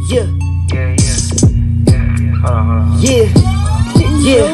Yeah. Hold on. Yeah. Yeah,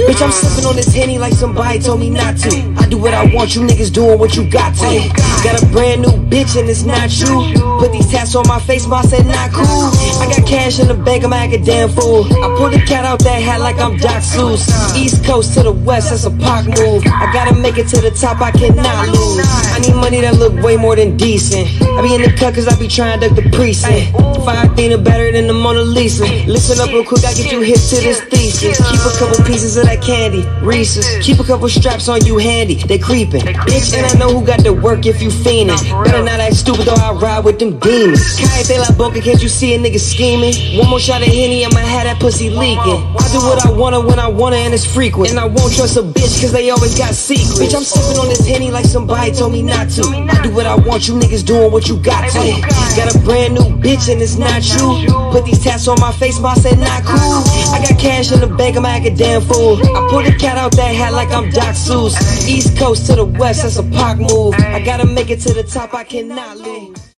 bitch, I'm sipping on this Henny like somebody told me not to. I do what I want, you niggas doing what you got to. Got a brand new bitch and it's not you. Put these tats on my face, ma said not cool. I got cash in the bank, I'm like a damn fool. I pulled the cat out that hat like I'm Doc Seuss. East coast to the west, that's a Pac move. I gotta make it to the top, I cannot lose. I need money that look way more than decent. I be in the cut cause I be trying to duck the precinct. Fire Athena better than the Mona Lisa. Listen up real quick, I get you hip to this thesis. Keep a couple pieces of that candy, Reese's. Keep a couple straps on you handy, they creepin'. Bitch, and I know who got to work if you fiendin'. Better not act stupid though, I ride with them demons. Cállate la boca, can't you see a nigga scheming? One more shot of Henny, I'ma have that pussy leaking. I do what I wanna when I wanna and it's frequent. And I won't trust a bitch cause they always got secrets. Bitch, I'm sippin' on this Henny like somebody told me not to. I do what I want, you niggas doing what you got to. Got a brand new bitch and it's not you. Put these tats on my face, ma said not cool. I got cash in the bank, I'm like a damn fool. I pulled the cat out that hat like I'm Doc Seuss. East coast to the west, that's a Pac move. I gotta make it to the top, I cannot lose.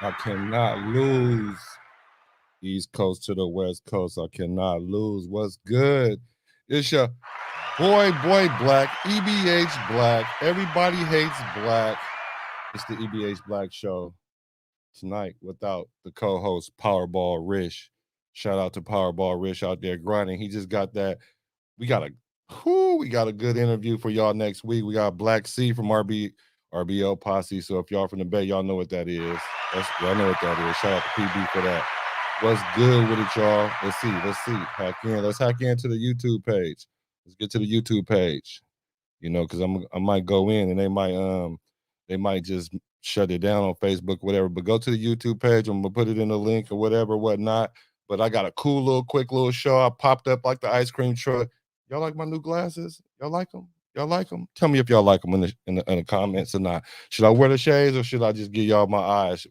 I cannot lose. East coast to the west coast, I cannot lose. What's good? It's your boy Black, E.B.H. Black. Everybody hates Black. It's the E.B.H. Black Show. Tonight without the co-host Powerball RISH. Shout out to Powerball RISH out there grinding. He just got that. We got a good interview for y'all next week. We got Black C from RBL Posse. So if y'all from the Bay, y'all know what that is. Y'all know what that is. Shout out to PB for that. What's good with it, y'all? Let's see. Hack in. Let's hack into the YouTube page. Let's get to the YouTube page. You know, because I might go in and they might just shut it down on Facebook, whatever. But go to the YouTube page. I'm gonna put it in the link or whatever, whatnot. But I got a cool quick little show. I popped up like the ice cream truck. Y'all like my new glasses? Y'all like them? Tell me if y'all like them in the comments or not. Should I wear the shades or should I just give y'all my eyes?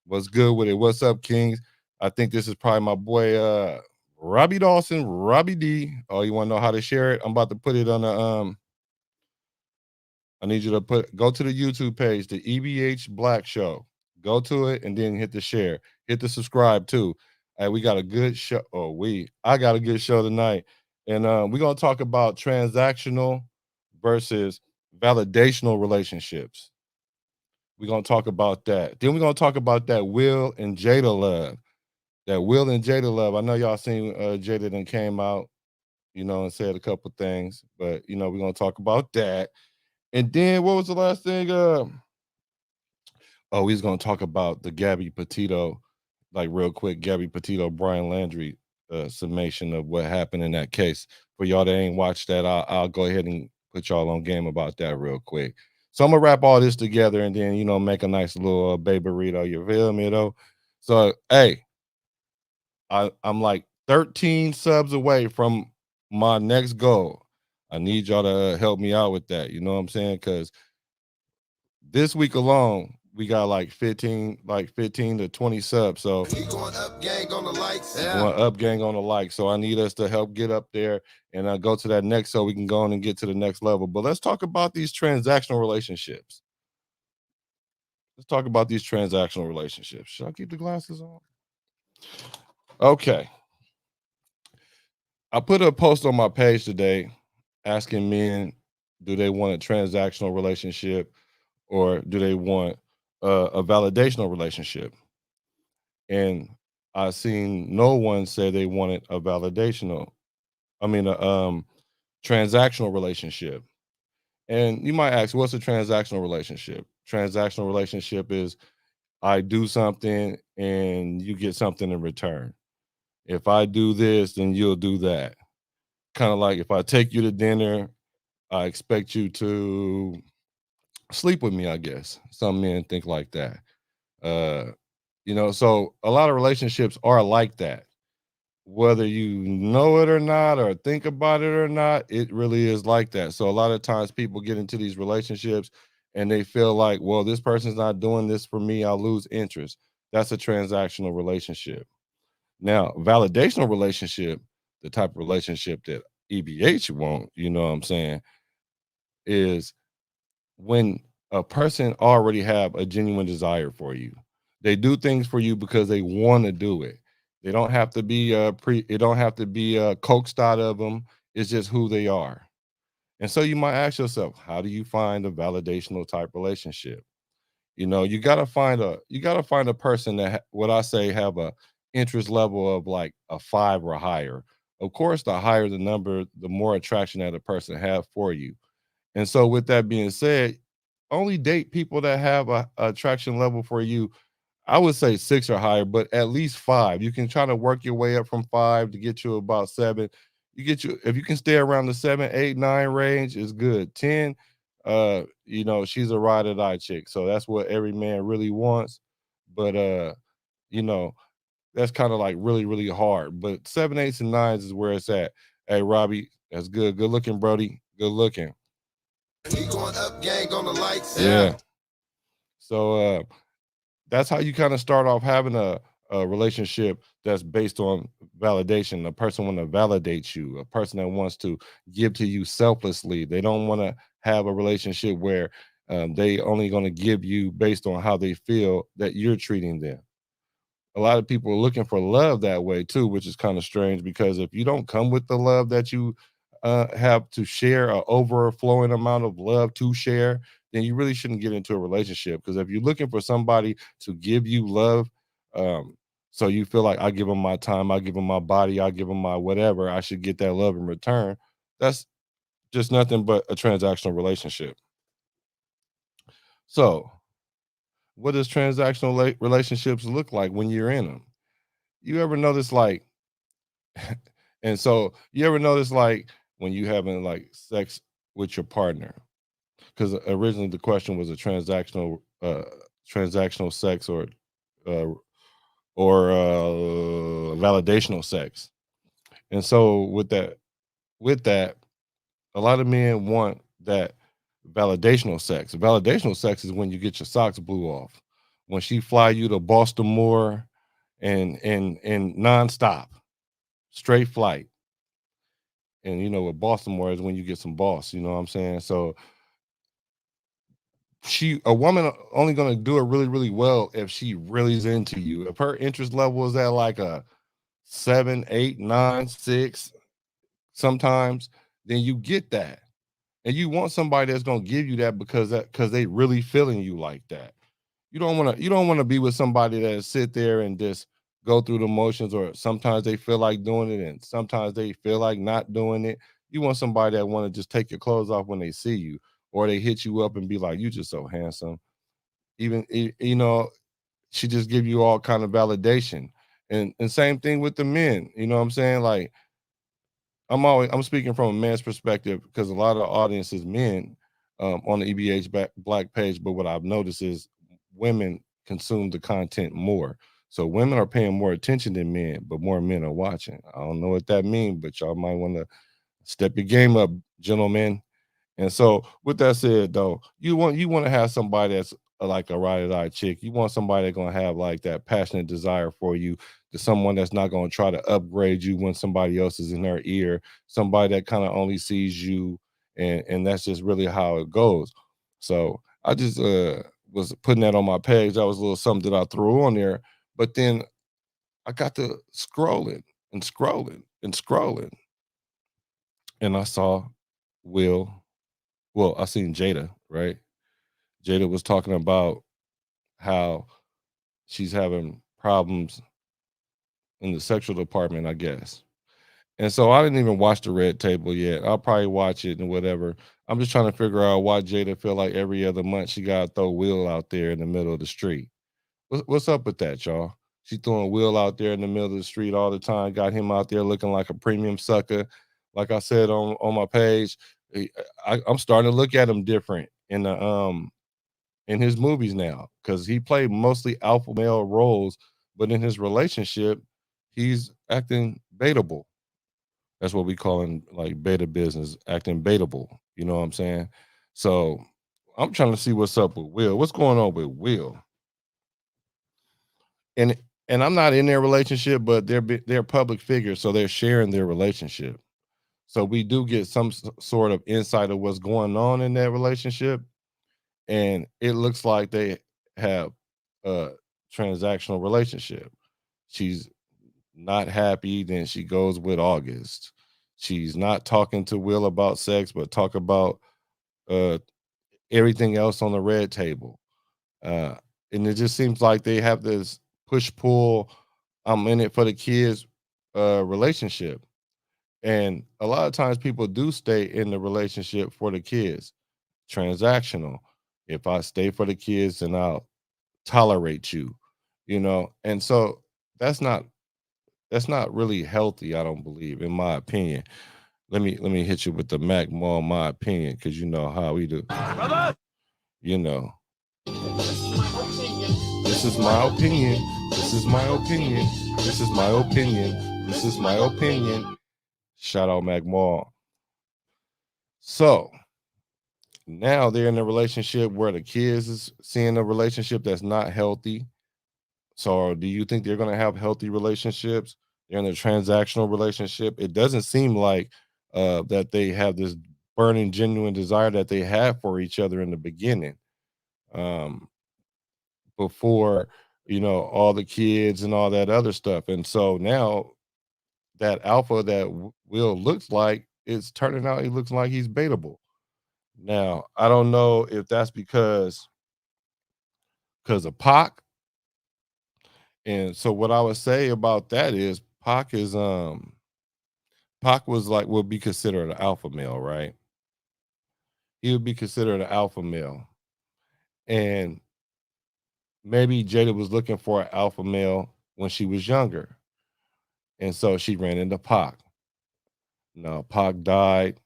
What's good with it? What's up, Kings? I think this is probably my boy Robbie Dawson, Robbie D. Oh, you want to know how to share it? I'm about to put it on the I need you to go to the YouTube page, the E.B.H. Black Show. Go to it and then hit the share. Hit the subscribe too. We got a good show. I got a good show tonight. And we're going to talk about transactional versus validational relationships. We're going to talk about that. Then we're going to talk about that Will and Jada love. That Will and Jada love. I know y'all seen Jada then came out, you know, and said a couple things. But, you know, we're going to talk about that. And then what was the last thing? He's going to talk about the GABBY PETITO, like real quick, GABBY PETITO, Brian Landry summation of what happened in that case. For y'all that ain't watched that, I'll go ahead and put y'all on game about that real quick. So I'm going to wrap all this together and then, you know, make a nice little baby burrito. You feel me, though? So, hey, I'm like 13 subs away from my next goal. I need y'all to help me out with that. You know what I'm saying? Because this week alone, we got like 15 to 20 subs. So we going up gang on the likes. Going up gang on the likes. So I need us to help get up there and go to that next so we can go on and get to the next level. But let's talk about these transactional relationships. Should I keep the glasses on? Okay. I put a post on my page today asking men, do they want a transactional relationship or do they want a validational relationship? And I seen no one say they wanted a transactional relationship. And you might ask, what's a transactional relationship? Transactional relationship is I do something and you get something in return. If I do this, then you'll do that. Kind of like if I take you to dinner, I expect you to sleep with me, I guess. Some men think like that. You know, so a lot of relationships are like that. Whether you know it or not, or think about it or not, it really is like that. So a lot of times people get into these relationships and they feel like, well, this person's not doing this for me, I'll lose interest. That's a transactional relationship. Now, validational relationship, the type of relationship that E.B.H. want, you know what I'm saying, is when a person already have a genuine desire for you. They do things for you because they want to do it. They don't have to be it don't have to be coaxed out of them. It's just who they are. And so you might ask yourself, how do you find a validational type relationship? You know, you gotta find a person that what I say have a interest level of like a 5 or higher. Of course, the higher the number, the more attraction that a person have for you. And so with that being said, only date people that have a attraction level for you. I would say 6 or higher, but at least 5. You can try to work your way up from 5 to get you about 7. You get you if you can stay around the 7, 8, 9 range is good. 10, you know, she's a ride or die chick. So that's what every man really wants. But you know, that's kind of like really, really hard. But 7, 8s, and 9s is where it's at. Hey, Robbie, that's good. Good looking, Brody. Good looking. We going up, gang, on the lights. Yeah. So that's how you kind of start off having a relationship that's based on validation. A person want to validate you, a person that wants to give to you selflessly. They don't want to have a relationship where they only going to give you based on how they feel that you're treating them. A lot of people are looking for love that way too, which is kind of strange because if you don't come with the love that you have to share, an overflowing amount of love to share, then you really shouldn't get into a relationship. Because if you're looking for somebody to give you love, so you feel like I give them my time, I give them my body, I give them my whatever, I should get that love in return. That's just nothing but a transactional relationship. So, what does transactional relationships look like when you're in them? You ever notice like and so you ever notice like when you having like sex with your partner? Because originally the question was a transactional sex uh validational sex. And so with that, a lot of men want that validational sex. Validational sex is when you get your socks blew off. When she fly you to Baltimore and nonstop, straight flight. And you know what Baltimore is when you get some boss, you know what I'm saying? So a woman only gonna do it really, really well if she really is into you. If her interest level is at like a 7, 8, 9, 6, sometimes, then you get that. And you want somebody that's gonna give you that because they really feeling you like that. You don't want to be with somebody that sit there and just go through the motions, or sometimes they feel like doing it and sometimes they feel like not doing it. You want somebody that want to just take your clothes off when they see you, or they hit you up and be like, you just so handsome. Even you know, she just give you all kind of validation. And same thing with the men, you know what I'm saying? Like I'm speaking from a man's perspective because a lot of the audience is men on the E.B.H black page, but what I've noticed is women consume the content more. So women are paying more attention than men, but more men are watching. I don't know what that means, but y'all might want to step your game up, gentlemen. And so, with that said, though, you want to have somebody that's like a ride or die chick. You want somebody that's gonna have like that passionate desire for you. To someone that's not gonna try to upgrade you when somebody else is in their ear. Somebody that kind of only sees you, and that's just really how it goes. So I just was putting that on my page. That was a little something that I threw on there. But then I got to scrolling and scrolling and scrolling, and I saw Will. Well, I seen Jada, right? Jada was talking about how she's having problems in the sexual department, I guess. And so I didn't even watch the red table yet. I'll probably watch it and whatever. I'm just trying to figure out why Jada feel like every other month she gotta throw Will out there in the middle of the street. What's up with that, y'all? She throwing Will out there in the middle of the street all the time, got him out there looking like a premium sucker. Like I said on my page, I'm starting to look at him different in his movies now because he played mostly alpha male roles, but in his relationship, he's acting baitable. That's what we call in like beta business, acting baitable. You know what I'm saying? So I'm trying to see what's up with Will. What's going on with Will? And and I'm not in their relationship, but they're public figures, so they're sharing their relationship. So we do get some sort of insight of what's going on in that relationship. and it looks like they have a transactional relationship. She's not happy, then she goes with August. She's not talking to Will about sex, but talk about uh everything else on the red table. Uh and it just seems like they have this push pull, I'm in it for the kids relationship. And a lot of times people do stay in the relationship for the kids. Transactional. If I stay for the kids, then I'll tolerate you, And so that's not that's not really healthy, I don't believe, in my opinion. Let me hit you with the Mac Mall, my opinion, because you know how we do. You know, this is my opinion. This is my opinion. This is my opinion. This is my opinion. Shout out Mac Mall. So now they're in a relationship where the kids is seeing a relationship that's not healthy. So do you think they're going to have healthy relationships? They're in a transactional relationship. It doesn't seem like that they have this burning, genuine desire that they had for each other in the beginning, um, before all the kids and all that other stuff. And so now that alpha that Will looks like, it's turning out he looks like he's baitable. Now I don't know if that's because of Pac. And so what I would say about that is Pac was like would be considered an alpha male, right? He would be considered an alpha male. And maybe Jada was looking for an alpha male when she was younger. And so she ran into Pac. Now Pac died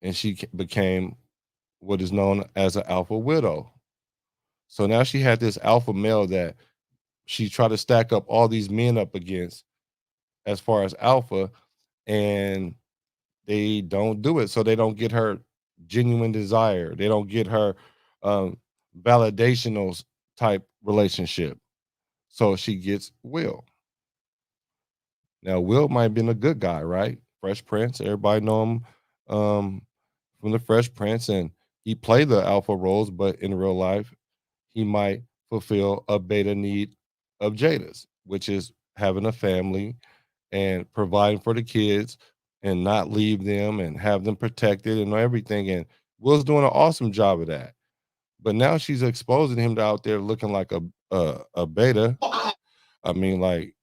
and she became what is known as an alpha widow. So now she had this alpha male that she tried to stack up all these men up against as far as alpha, and they don't do it. So they don't get her genuine desire. They don't get her um, validational type relationship. So she gets Will. Now Will might have been a good guy, right? Fresh Prince. Everybody know him from the Fresh Prince, and he played the alpha roles, but in real life, he might fulfill a beta need of Jada's, which is having a family and providing for the kids and not leave them and have them protected and everything. And Will's doing an awesome job of that. But now she's exposing him to out there looking like a beta. I mean, like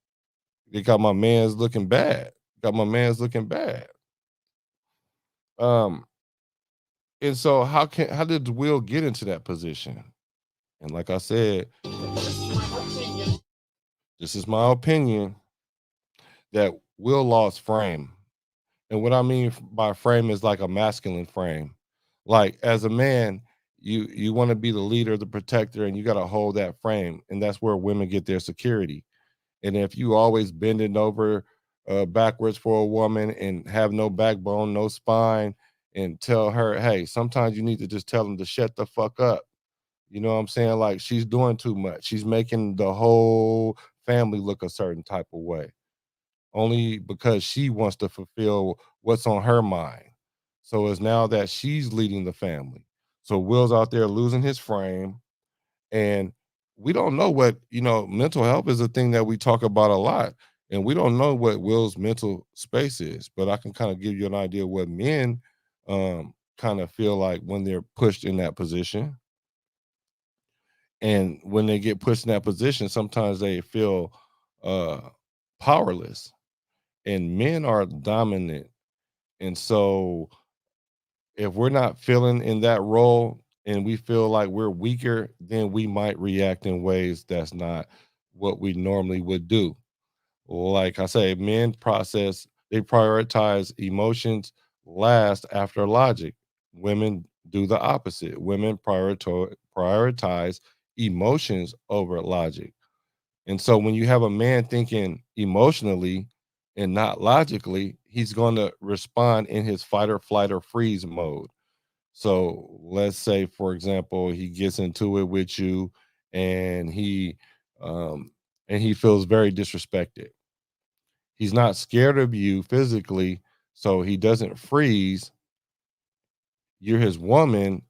they got my man's looking bad. Got my man's looking bad. Um, and so how did Will get into that position? And like I said, this is my opinion that Will lost frame. And what I mean by frame is like a masculine frame. Like as a man, you want to be the leader, the protector, and you got to hold that frame. And that's where women get their security. And if you always bending over backwards for a woman and have no backbone, no spine, and tell her, hey, sometimes you need to just tell them to shut the fuck up. You know what I'm saying? Like she's doing too much. She's making the whole family look a certain type of way only because she wants to fulfill what's on her mind. So it's now that she's leading the family. So Will's out there losing his frame, and we don't know what, mental health is a thing that we talk about a lot, and we don't know what Will's mental space is, but I can kind of give you an idea what men kind of feel like when they're pushed in that position. And when they get pushed in that position, sometimes they feel uh powerless, and men are dominant. And so if we're not feeling in that role and we feel like we're weaker, then we might react in ways that's not what we normally would do. Like I say, they prioritize emotions last after logic. Women do the opposite. Women prioritize emotions over logic. And so when you have a man thinking emotionally and not logically, he's going to respond in his fight or flight or freeze mode. So let's say, for example, he gets into it with you and um, he feels very disrespected. He's not scared of you physically, so he doesn't freeze. You're his woman.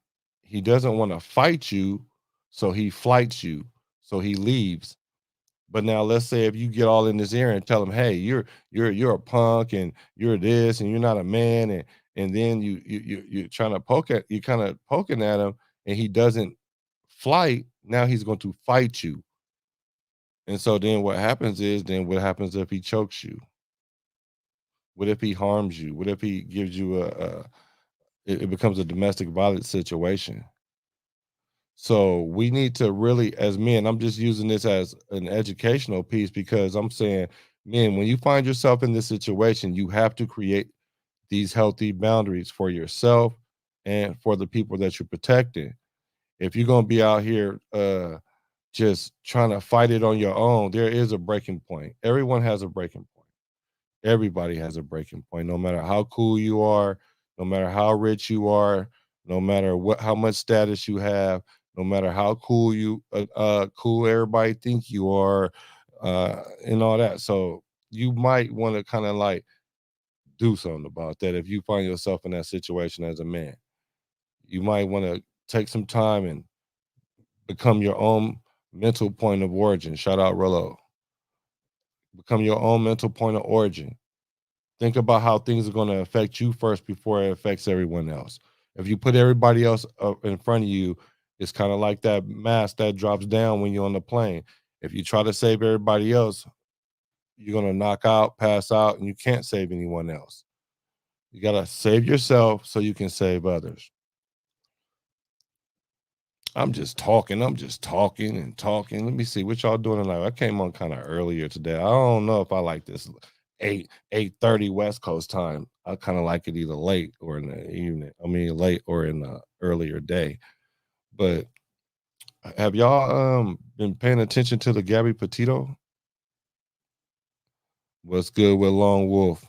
he doesn't want to fight you, so he flights you, so he leaves. But now let's say if you get all in his ear and tell him, "Hey, you're a punk and you're this and you're not a man," and then you're trying to you kind of poking at him, and he doesn't flight. Now he's going to fight you, and so then what happens is, then what happens if he chokes you? What if he harms you? What if he gives you it becomes a domestic violence situation? So we need to really, as men, I'm just using this as an educational piece because I'm saying, men, when you find yourself in this situation, you have to create these healthy boundaries for yourself and for the people that you're protecting. If you're gonna be out here just trying to fight it on your own, there is a breaking point. Everyone has a breaking point. Everybody has a breaking point, no matter how cool you are, no matter how rich you are, no matter what how much status you have, no matter how cool cool everybody think you are, and all that. So you might want to kind of like do something about that if you find yourself in that situation as a man. You might want to take some time and become your own mental point of origin. Shout out Rollo. Become your own mental point of origin. Think about how things are going to affect you first before it affects everyone else. If you put everybody else in front of you, it's kind of like that mask that drops down when you're on the plane. If you try to save everybody else, you're going to knock out, pass out, and you can't save anyone else. You got to save yourself so you can save others. I'm just talking and talking. Let me see what y'all doing tonight. I came on kind of earlier today. I don't know if I like this 8:30 West Coast time. I kind of like it either late or in the evening. I mean late or in the earlier day. But have y'all been paying attention to the Gabby Petito? What's good with Lone Wolf?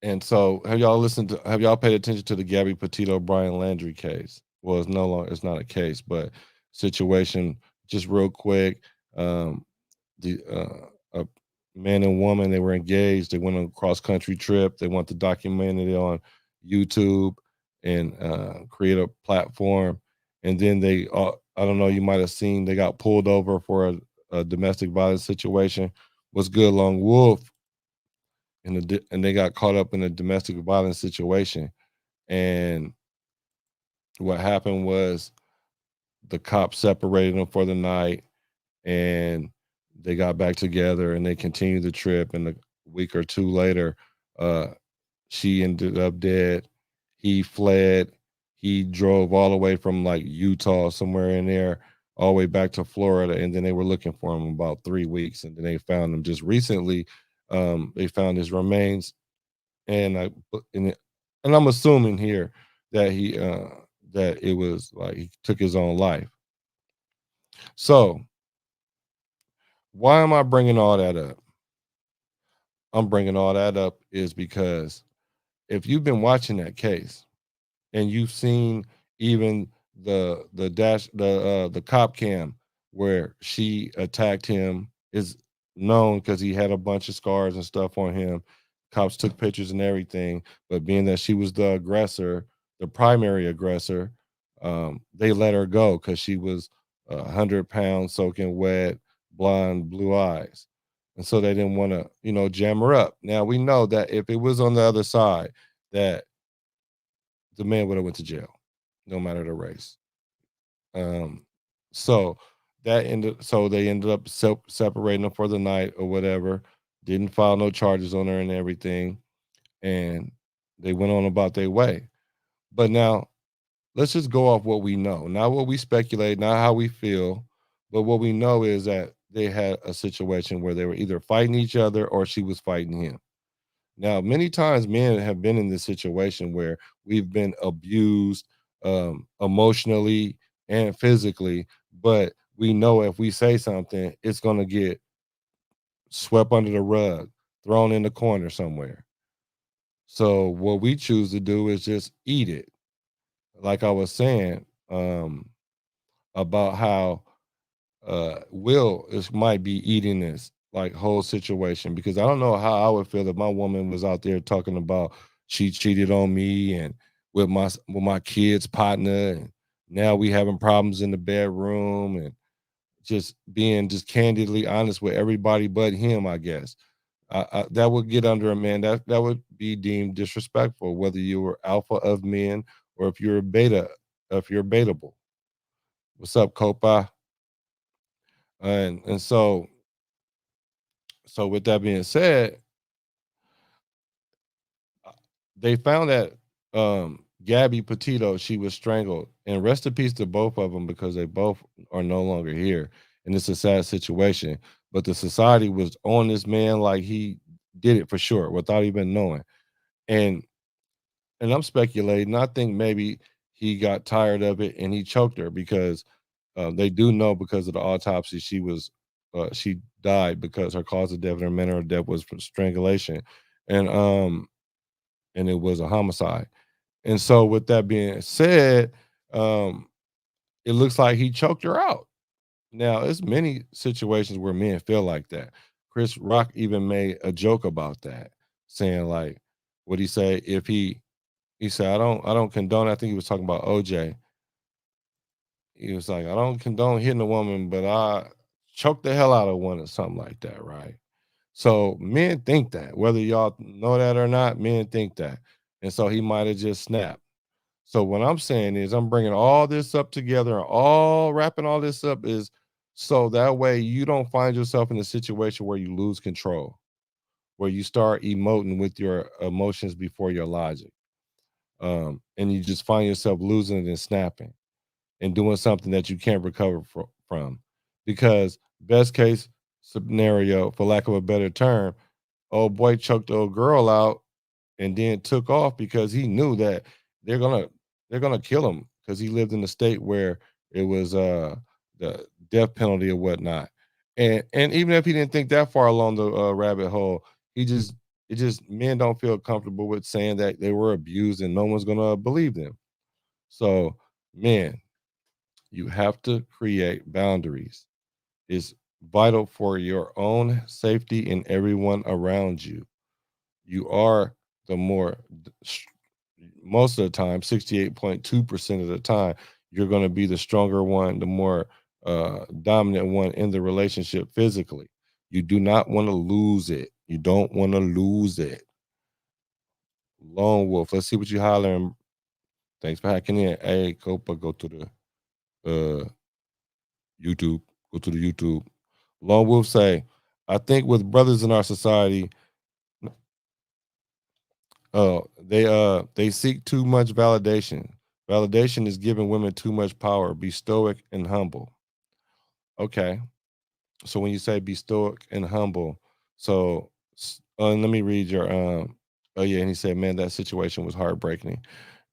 And so have y'all paid attention to the Gabby Petito Brian Landry case? Well, it's no longer it's not a case, but situation just real quick. The a man and woman, they were engaged, they went on a cross country trip, they want to document it on YouTube and create a platform. And then they I don't know, you might have seen they got pulled over for a domestic violence situation. What's good, Long Wolf? And they got caught up in a domestic violence situation. And what happened was the cops separated them for the night, and they got back together and they continued the trip. And a week or two later, uh, she ended up dead. He fled. He drove all the way from like Utah, somewhere in there, all the way back to Florida. And then they were looking for him about 3 weeks. And then they found him just recently. They found his remains, and and I'm assuming here that that it was like he took his own life. So why am I bringing all that up? I'm bringing all that up is because if you've been watching that case and you've seen even the cop cam where she attacked him is known because he had a bunch of scars and stuff on him. Cops took pictures and everything, but being that she was the aggressor, the primary aggressor, they let her go because she was 100 pounds, soaking wet, blonde, blue eyes, and so they didn't want to, jam her up. Now we know that if it was on the other side, that the man would have went to jail, no matter the race. Um, so so they ended up separating them for the night or whatever. Didn't file no charges on her and everything, and they went on about their way. But now let's just go off what we know, not what we speculate, not how we feel, but what we know is that they had a situation where they were either fighting each other or she was fighting him. Now, many times men have been in this situation where we've been abused emotionally and physically, but we know if we say something, it's going to get swept under the rug, thrown in the corner somewhere. So, what we choose to do is just eat it. Like I was saying about how Will might be eating this like whole situation, because I don't know how I would feel if my woman was out there talking about she cheated on me and with my kids partner, and now we having problems in the bedroom, and just being just candidly honest with everybody but him, I guess. That would get under a man. That would be deemed disrespectful, whether you were alpha of men or if you're a beta, if you're beatable. What's up, Copa? And so with that being said, they found that Gabby Petito, she was strangled. And rest in peace to both of them because they both are no longer here. And it's a sad situation. But the society was on this man like he did it for sure without even knowing. And I'm speculating. I think maybe he got tired of it and he choked her because they do know because of the autopsy she died because her cause of death and her manner of death was from strangulation, and and it was a homicide. And so, with that being said, um, it looks like he choked her out. Now, there's many situations where men feel like that. Chris Rock even made a joke about that, saying like, "What he say? If he said I don't condone." I think he was talking about OJ. He was like, "I don't condone hitting a woman, but I choke the hell out of one or something like that, right?" So men think that, whether y'all know that or not, men think that, and so he might have just snapped. So what I'm saying is I'm bringing all this up together and all wrapping all this up is so that way you don't find yourself in a situation where you lose control, where you start emoting with your emotions before your logic. And you just find yourself losing it and snapping and doing something that you can't recover from. Because best case scenario, for lack of a better term, old boy choked the old girl out and then took off because he knew that they're gonna they're gonna kill him because he lived in a state where it was the death penalty or whatnot. And even if he didn't think that far along the rabbit hole, he just it just men don't feel comfortable with saying that they were abused and no one's gonna believe them. So men, you have to create boundaries. It's vital for your own safety and everyone around you. You are the more most of the time, 68.2% of the time, you're going to be the stronger one, the more dominant one in the relationship physically. You do not want to lose it. You don't want to lose it. Lone Wolf, let's see what you hollering. Thanks for hacking in. Hey, Copa, go to the uh YouTube. Go to the YouTube. Lone Wolf say, I think with brothers in our society, they seek too much validation. Validation is giving women too much power. Be stoic and humble. Okay. So when you say be stoic and humble, so let me read your oh yeah, and he said, man, that situation was heartbreaking.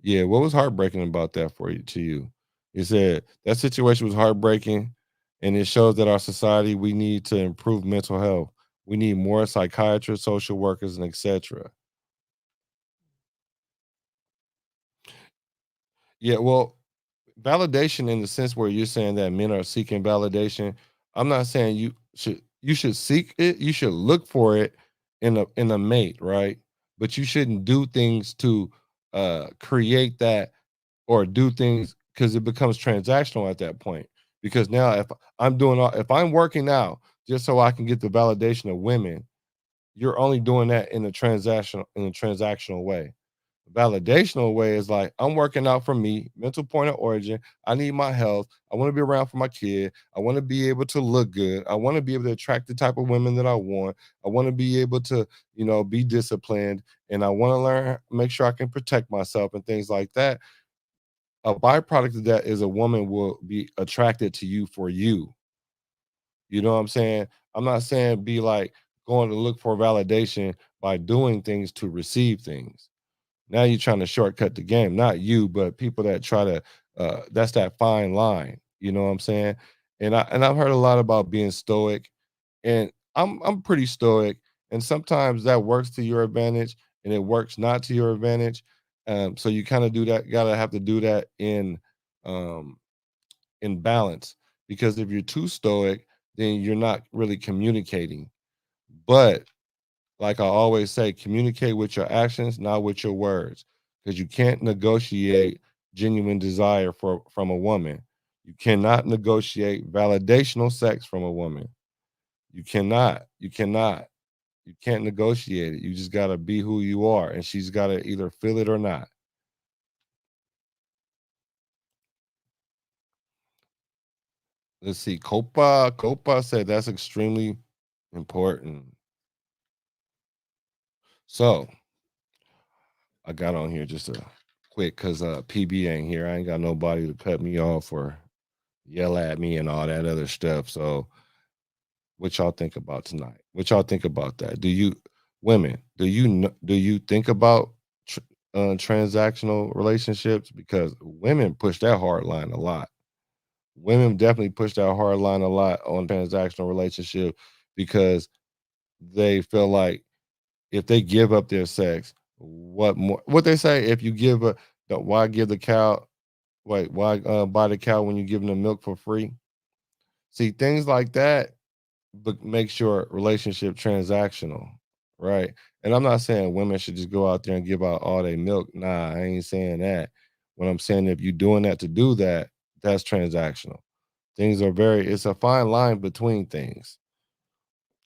Yeah, what was heartbreaking about that for you to you? He said that situation was heartbreaking and it shows that our society we need to improve mental health. We need more psychiatrists, social workers, and etc. Yeah, well, validation in the sense where you're saying that men are seeking validation. I'm not saying you should seek it, you should look for it in a mate, right? But you shouldn't do things to create that or do things because it becomes transactional at that point. Because now if I'm working out just so I can get the validation of women, you're only doing that in a transactional way. Validational way is like I'm working out for me, mental point of origin. I need my health. I want to be around for my kid. I want to be able to look good. I want to be able to attract the type of women that I want. I want to be able to, be disciplined, and I want to learn, make sure I can protect myself and things like that. A byproduct of that is a woman will be attracted to you for you. You know what I'm saying? I'm not saying be like going to look for validation by doing things to receive things. Now you're trying to shortcut the game, not you, but people that try to that's that fine line. You know what I'm saying? And I've heard a lot about being stoic, and I'm pretty stoic, and sometimes that works to your advantage and it works not to your advantage. So you kind of do that, gotta have to do that um in balance, because if you're too stoic, then you're not really communicating. But like I always say, communicate with your actions, not with your words. because you can't negotiate genuine desire from a woman. You cannot negotiate validational sex from a woman. You cannot. You cannot. You can't negotiate it. You just gotta be who you are, and she's gotta either feel it or not. Let's see. Copa said that's extremely important. So I got on here just a quick because PB ain't here. I ain't got nobody to cut me off or yell at me and all that other stuff. So what y'all think about tonight? What y'all think about that? Do you women, do you think about transactional relationships? Because women push that hard line a lot. Women definitely push that hard line a lot on transactional relationship because they feel like if they give up their sex, what more? What they say? If you give a, why give the cow? Wait, why buy the cow when you're giving the milk for free? See, things like that, but makes your relationship transactional, right? And I'm not saying women should just go out there and give out all their milk. Nah, I ain't saying that. What I'm saying, if you're doing that to do that, that's transactional. Things are it's a fine line between things.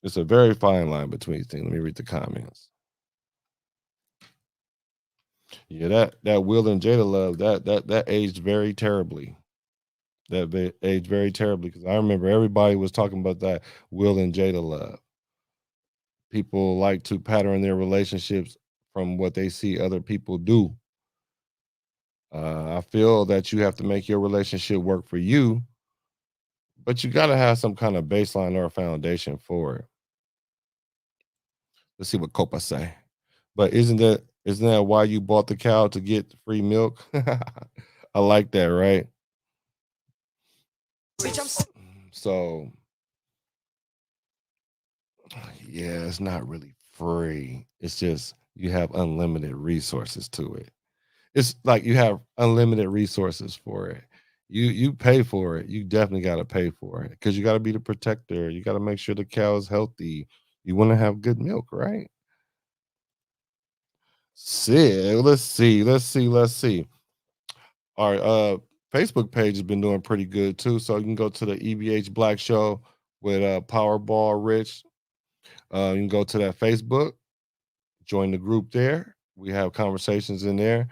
It's a very fine line between things. Let me read the comments. Yeah, that Will and Jada love that aged very terribly. That aged very terribly because I remember everybody was talking about that Will and Jada love. People like to pattern their relationships from what they see other people do. I feel that you have to make your relationship work for you, but you got to have some kind of baseline or foundation for it. Let's see what Copa say. But isn't that why you bought the cow, to get free milk? I like that, right? So yeah, it's not really free. It's just you have unlimited resources to it. It's like you have unlimited resources for it. You pay for it. You definitely got to pay for it because you got to be the protector. You got to make sure the cow is healthy. You want to have good milk, right? See, let's see. Our Facebook page has been doing pretty good too. So you can go to the E.B.H Black Show with Powerball Rich. You can go to that Facebook, join the group there. We have conversations in there.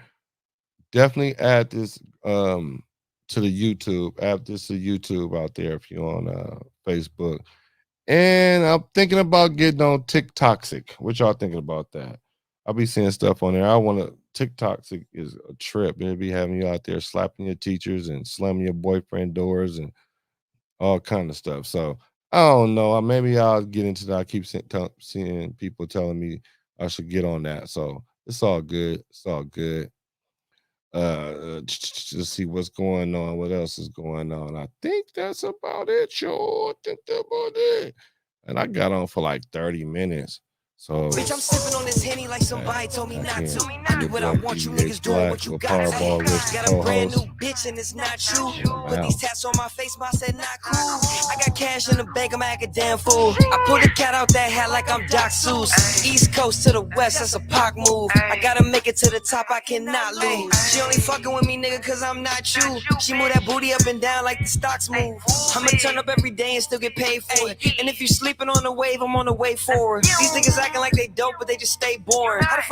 Definitely add this to the YouTube. Add this to YouTube out there if you're on Facebook. And I'm thinking about getting on TikToxic. What y'all thinking about that? I'll be seeing stuff on there. I want to. TikToxic is a trip. It'll be having you out there slapping your teachers and slamming your boyfriend doors and all kind of stuff. So I don't know. Maybe I'll get into that. I keep seeing people telling me I should get on that. So it's all good. It's all good. Let's see what's going on. What else is going on? I think that's about it, yo. I think that's about it. And I got on for like 30 minutes. So Bitch, I'm sipping on this Henny like somebody told me not to. I do what I want, you niggas doing what you got to. Got a brand new bitch and it's not you. Put these tats on my face, but I said not cool. I got cash in the bank, I'm acting damn fool. I pulled the cat out that hat like I'm Doc Seuss. East Coast to the West, that's a Pac move. I gotta make it to the top, I cannot lose. She only fucking with me, nigga, cause I'm not you. She move that booty up and down like the stocks move. I'ma turn up every day and still get paid for it. And if you sleeping on the wave, I'm on the way forward. These niggas acting like they dope, but they just stay boring. How the fuck